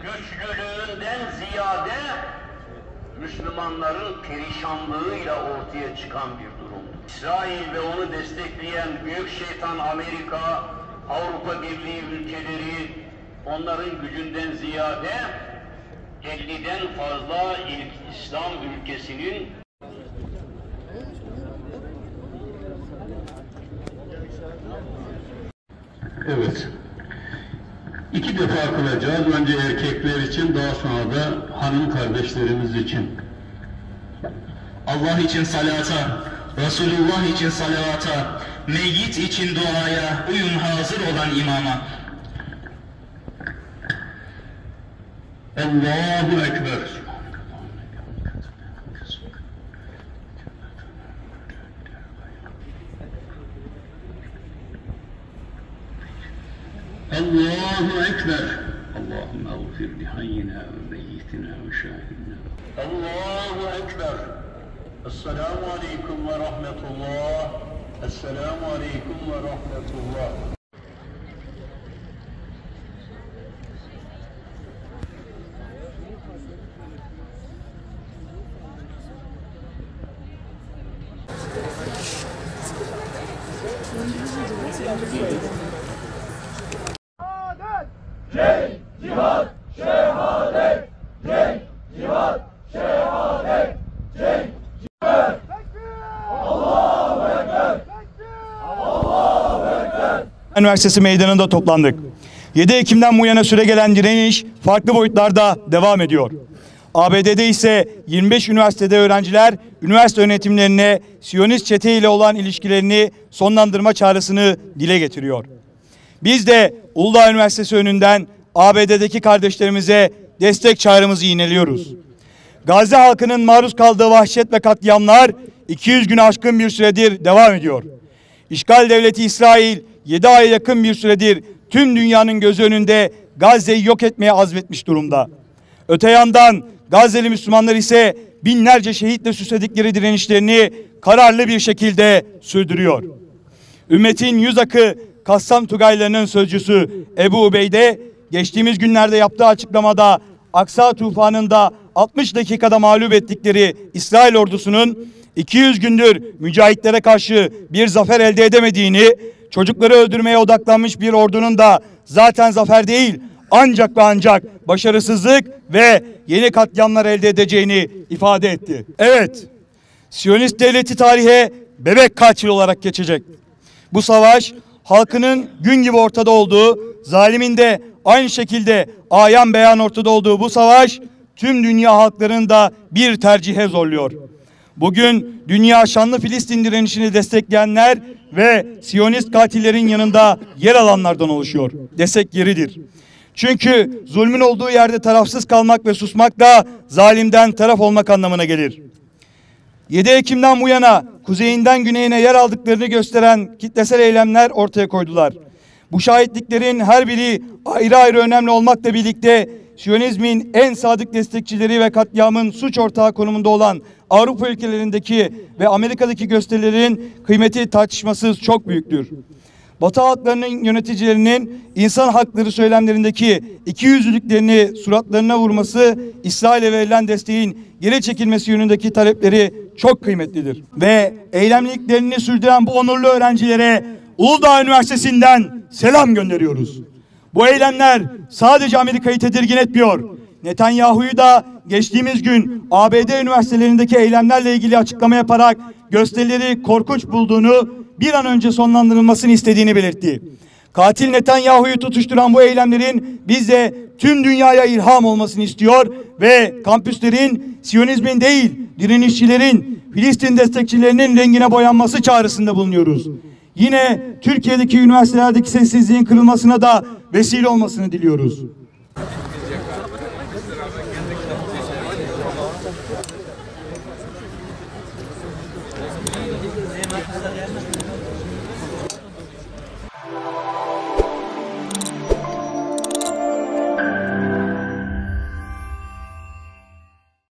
güçlülüğünden ziyade Müslümanların perişanlığıyla ortaya çıkan bir durum. İsrail ve onu destekleyen büyük şeytan Amerika, Avrupa Birliği ülkeleri onların gücünden ziyade 50'den fazla İslam ülkesinin Evet. 2 defa kılacağız. Önce erkekler için, daha sonra da hanım kardeşlerimiz için. Allah için salata, Resulullah için salavata, meyyit için duaya, uyun hazır olan imama. Allahu Ekber. Allahu Ekber. Allahümme ağfir lihayyina ve meyyitina ve şahidina. Allahu Ekber. Esselamu Aleyküm ve Rahmetullah. Esselamu Aleyküm ve Rahmetullah. Cenk, cihat, şehadet. Cenk, cihat, şehadet. Cenk, cihat. Allahu Ekber. Allahu Ekber. Üniversitesi meydanında toplandık. 7 Ekim'den bu yana süregelen direniş farklı boyutlarda devam ediyor. ABD'de ise 25 üniversitede öğrenciler üniversite yönetimlerine Siyonist çete ile olan ilişkilerini sonlandırma çağrısını dile getiriyor. Biz de Uludağ Üniversitesi önünden ABD'deki kardeşlerimize destek çağrımızı yineliyoruz. Gazze halkının maruz kaldığı vahşet ve katliamlar 200 güne aşkın bir süredir devam ediyor. İşgal devleti İsrail 7 aya yakın bir süredir tüm dünyanın gözü önünde Gazze'yi yok etmeye azmetmiş durumda. Öte yandan Gazze'li Müslümanlar ise binlerce şehitle süsledikleri direnişlerini kararlı bir şekilde sürdürüyor. Ümmetin yüz akı Kassam Tugaylarının sözcüsü Ebu Ubeyde geçtiğimiz günlerde yaptığı açıklamada Aksa tufanında 60 dakikada mağlup ettikleri İsrail ordusunun 200 gündür mücahitlere karşı bir zafer elde edemediğini, çocukları öldürmeye odaklanmış bir ordunun da zaten zafer değil ancak ve ancak başarısızlık ve yeni katliamlar elde edeceğini ifade etti. Evet, Siyonist devleti tarihe bebek katil olarak geçecek. Bu savaş halkının gün gibi ortada olduğu, zalimin de aynı şekilde ayan beyan ortada olduğu bu savaş tüm dünya halklarını da bir tercihe zorluyor. Bugün dünya şanlı Filistin direnişini destekleyenler ve Siyonist katillerin yanında yer alanlardan oluşuyor. Destek yeridir. Çünkü zulmün olduğu yerde tarafsız kalmak ve susmak da zalimden taraf olmak anlamına gelir. 7 Ekim'den bu yana kuzeyinden güneyine yer aldıklarını gösteren kitlesel eylemler ortaya koydular. Bu şahitliklerin her biri ayrı ayrı önemli olmakla birlikte Siyonizmin en sadık destekçileri ve katliamın suç ortağı konumunda olan Avrupa ülkelerindeki ve Amerika'daki gösterilerin kıymeti tartışmasız çok büyüktür. Batı halklarının yöneticilerinin insan hakları söylemlerindeki ikiyüzlülüklerini suratlarına vurması, İsrail'e verilen desteğin geri çekilmesi yönündeki talepleri çok kıymetlidir. Ve eylemliliklerini sürdüren bu onurlu öğrencilere Uludağ Üniversitesi'nden selam gönderiyoruz. Bu eylemler sadece Amerika'yı tedirgin etmiyor. Netanyahu'yu da geçtiğimiz gün ABD üniversitelerindeki eylemlerle ilgili açıklama yaparak gösterileri korkunç bulduğunu, bir an önce sonlandırılmasını istediğini belirtti. Katil Netanyahu'yu tutuşturan bu eylemlerin bize tüm dünyaya ilham olmasını istiyor ve kampüslerin Siyonizmin değil, direnişçilerin, Filistin destekçilerinin rengine boyanması çağrısında bulunuyoruz. Yine Türkiye'deki üniversitelerdeki sessizliğin kırılmasına da vesile olmasını diliyoruz.